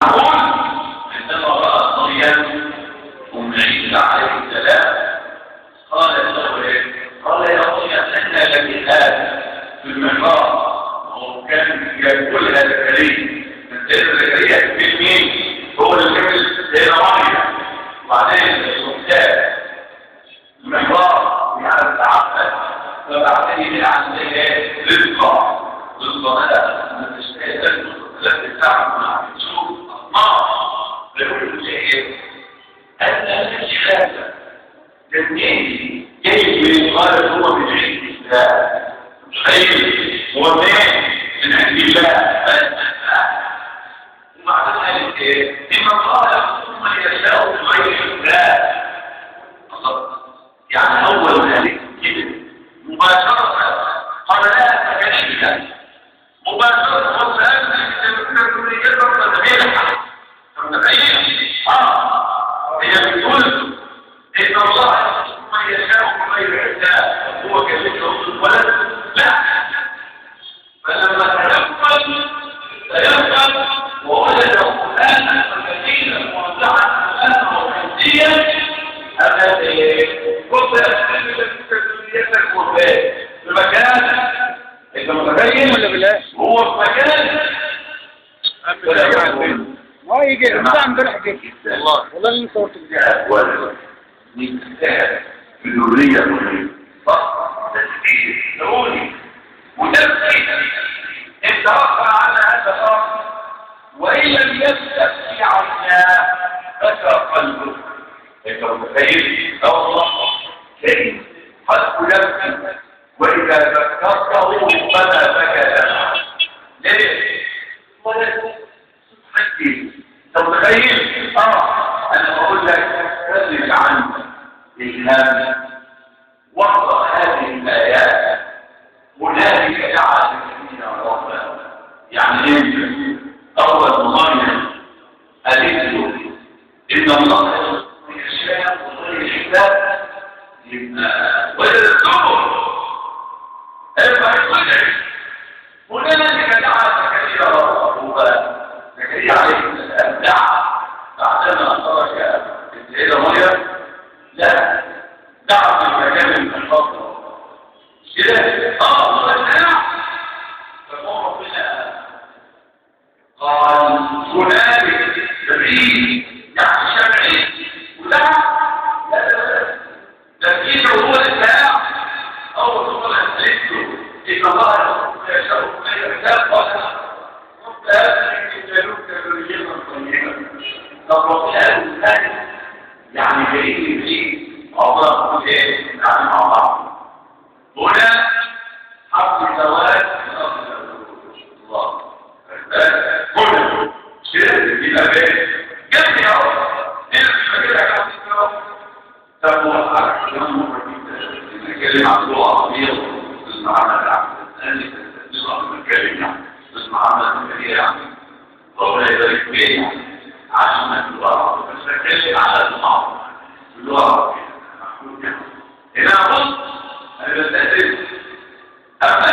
نقول عندما رأت مريم أم عيسى عليه السلام قالت له ايه؟ قال يا مريم أن لك هذا في المحراب. هو كان يقولها زكريا من سيدنا زكريا في مين؟ هو اللي كان سيدنا مريم. وبعدين السلطان المحراب يعني تعقد فبعدين عن ايه؟ رزقا هذا من تشتهي التي تعمل مع الشوف أطمار لكل شيء أن الشهادة جميل جيد قال هو من عند الله خير هو من عند الله وبعد ذلك لما قال ثم يشاء غير الله يعني أول ذلك كده مباشرة قال لا تكلم مباشرة وسألت تقول لي يقرأ فتبيلها فتبين هي بتقول إن الله ثم يشاء غير الله هو كذلك الولد لا فلما تيقن ووجد قرآنا فكثيرا موضعا قرآنا وحديا هذا قرآن بمكان انت متخيل ولا بالله هو في مكان ما يجي الانسان امبارح جه والله اللي صورته بجد من كتاب الذريه المهمه صح تسكير ضروري وتسكير انت رفع على هذا الامر وان لم يستفي عنا بكى قلبك انت متخيل الله شيء قد يبكي وإذا ذكرته فما بكى ليه؟ ولا حدي طب تخيل أنا بقول لك فلك عن الإسلام واقرأ هذه الآيات هنالك جعل فينا ربا يعني إيه؟ أول مصنع قالت له إن الله يشاء وغير الحساب وإذا الزهر هنالك دعا زكريا ربه زكريا عليه السلام دعا بعدما ترك السيدة مريم لا دعا في مكان من الفضل كده فقام ربنا قال هنالك سبيل يعني شرعي ودعا تفكير هو الإسلام أول صورة أسلته إن الله يشاء غير الكتاب قال رب هذا يجعلوك ذرية طيبة طب ربنا الثاني يعني جايين فيه الله ايه يعني مع بعض هنا حق الزواج الله هنا شيء يبقى بيه جميع هنا كده كده تقوى نتكلم عن لغة عربية المعنى العام نتكلم المعنى الكبير يعني ربنا يبارك فيه عشان اللغة العربية بس نتكلم على المعنى اللغة العربية هنا بص أنا بستأذن أما